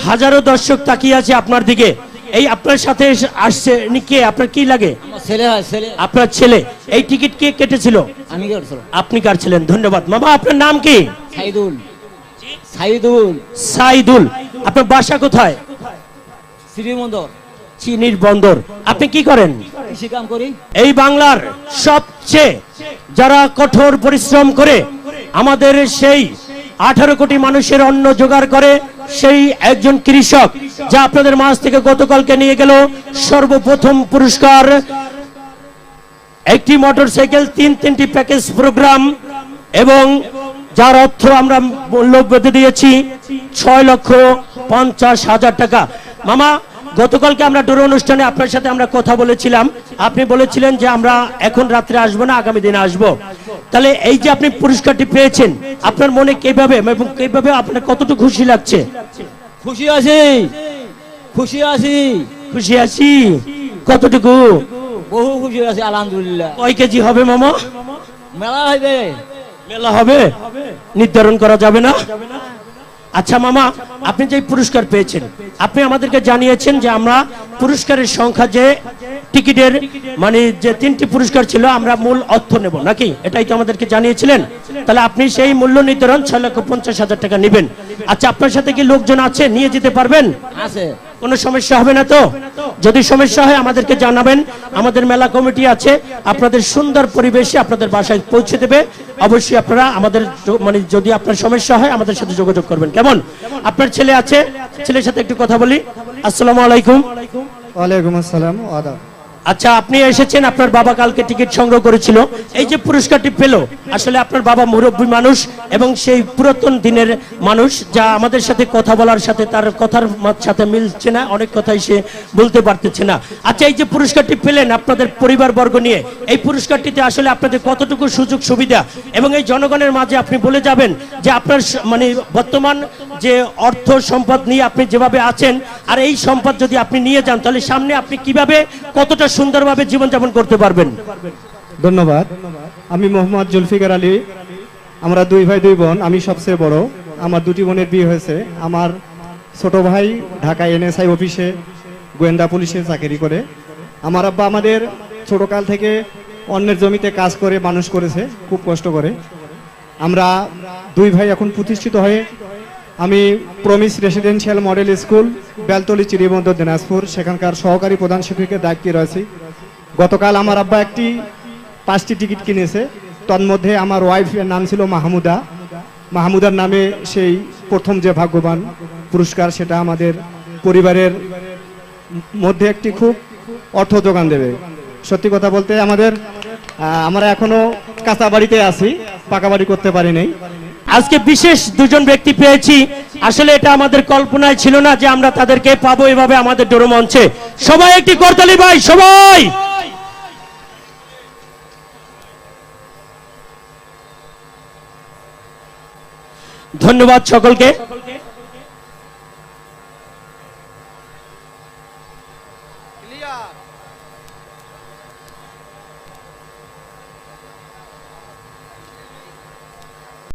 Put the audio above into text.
হাজারো দর্শক তাকিয়ে আছে আপনার দিকে। এই আপনার সাথে আসছে কে? আপনার কি লাগে? ছেলে হয়, ছেলে। আপনার ছেলে। এই টিকিট কে কেটেছিল? আমি কেটেছিলাম। আপনি কাটছিলেন, ধন্যবাদ। মামা আপনার নাম কি? সাইদুল। সাইদুল। সাইদুল। আপনার বাসা কোথায়? শ্রীমন্দর। চিনির বন্দর। আপনি কি করেন? কৃষি কাম করি। এই বাংলার সবচেয়ে যারা কঠোর পরিশ্রম করে আমাদের সেই 18 কোটি মানুষের অন্ন জোগাড় করে সেই একজন কৃষক, যা আপনাদের মাঝ থেকে গতকালকে নিয়ে গেল সর্বপ্রথম পুরস্কার একটি মোটরসাইকেল, তিনটি প্যাকেজ প্রোগ্রাম, এবং যার অর্থ আমরা মূল্য বেঁধে দিয়েছি 6,50,000 টাকা। মামা, গতকালকে আমরা ডোর অনুষ্ঠানে আপনার সাথে আমরা কথা বলেছিলাম। আপনি বলেছিলেন যে আমরা এখন রাত্রে আসবো না, আগামী দিনে আসবো। তাহলে এই যে আপনি পুরস্কারটি পেয়েছেন, আপনার মনে কিভাবে এবং কিভাবে আপনার কতটুকু খুশি লাগছে? খুশি আছি, খুশি আছি, খুশি আছি। কতটুকু? বহু খুশি আছি, আলহামদুলিল্লাহ। কয় কেজি হবে মামা? মেলা হইবে। মেলা হবে, নির্ধারণ করা যাবে না। আচ্ছা মামা, আপনি যে পুরস্কার পেয়েছেন, আপনি আমাদেরকে জানিয়েছেন যে আমরা পুরস্কারের সংখ্যা, যে টিকিটের মানে যে 3টি পুরস্কার ছিল, আমরা মূল অর্থ নেব নাকি? এটাই তো আমাদেরকে জানিয়েছিলেন। তাহলে আপনি সেই মূল্য নির্ধারণ 6,50,000 টাকা নেবেন। আচ্ছা, আপনার সাথে কি লোকজন আছে? নিয়ে যেতে পারবেন? আছে। কোনো সমস্যা হবে না তো? যদি সমস্যা হয় আমাদেরকে জানাবেন। আমাদের মেলা কমিটি আছে, আপনাদের সুন্দর পরিবেশে আপনাদের বাসায় পৌঁছে দেবে। অবশ্যই আপনারা আমাদের মানে যদি আপনার সমস্যা হয় আমাদের সাথে যোগাযোগ করবেন। কেমন? আপনার ছেলে আছে, ছেলের সাথে একটু কথা বলি। আসসালামু আলাইকুম। ওয়ালাইকুম আসসালাম। আদাব। আচ্ছা, আপনি এসেছেন, আপনার বাবা কালকে টিকিট সংগ্রহ করেছিল। এই যে পুরস্কারটি পেল, আসলে আপনার বাবা মুরব্বী মানুষ এবং সেই পুরাতন দিনের মানুষ, যা আমাদের সাথে কথা বলার সাথে তার কথার সাথে মিলছে না, অনেক কথাই সে বলতে পারতেছে না। আচ্ছা, এই যে পুরস্কারটি পেলেন আপনাদের পরিবারবর্গ নিয়ে, এই পুরস্কারটিতে আসলে আপনাদের কতটুকু সুযোগ সুবিধা, এবং এই জনগণের মাঝে আপনি বলে যাবেন যে আপনার মানে বর্তমান যে অর্থ সম্পদ নিয়ে আপনি যেভাবে আছেন, আর এই সম্পদ যদি আপনি নিয়ে যান, তাহলে সামনে আপনি কিভাবে কতটা সুন্দরভাবে জীবনযাপন করতে পারবেন? ধন্যবাদ। আমি মোহাম্মদ জুলফিকার আলী। আমরা 2 ভাই 2 বোন। আমি সবচেয়ে বড়। আমার 2টি বোনের বিয়ে হয়েছে। আমার ছোট ভাই ঢাকা এনএসআই অফিসে গোয়েন্দা পুলিশে চাকরি করে। আমার আব্বা আমাদের ছোটকাল থেকে অন্যের জমিতে কাজ করে মানুষ করেছে, খুব কষ্ট করে। আমরা 2 ভাই এখন প্রতিষ্ঠিত হয়ে আমি promise residential model school, Beltali, Chirirbandar, Dinajpur, সেখানকার সহকারী প্রধান শিক্ষকের দায়িত্বে রয়েছি। গতকাল আমার আব্বা 5টি টিকিট কিনেছে। তন্মধ্যে আমার ওয়াইফের নাম ছিল মাহমুদা। মাহমুদার নামে সেই প্রথম যে ভাগ্যবান পুরস্কার, সেটা আমাদের পরিবারের মধ্যে একটি খুব অর্থ যোগান দেবে। সত্যি কথা বলতে আমরা এখনো কাঁচা বাড়িতে আছি, পাকা বাড়ি করতে পারি নাই। আজকে বিশেষ 2জন ব্যক্তি পেয়েছি। আসলে এটা আমাদের কল্পনায় ছিল না যে আমরা তাদেরকে পাবো এভাবে আমাদের ডোর মঞ্চে। সবাই একটি করতালি ভাই, সবাই। ধন্যবাদ সকলকে।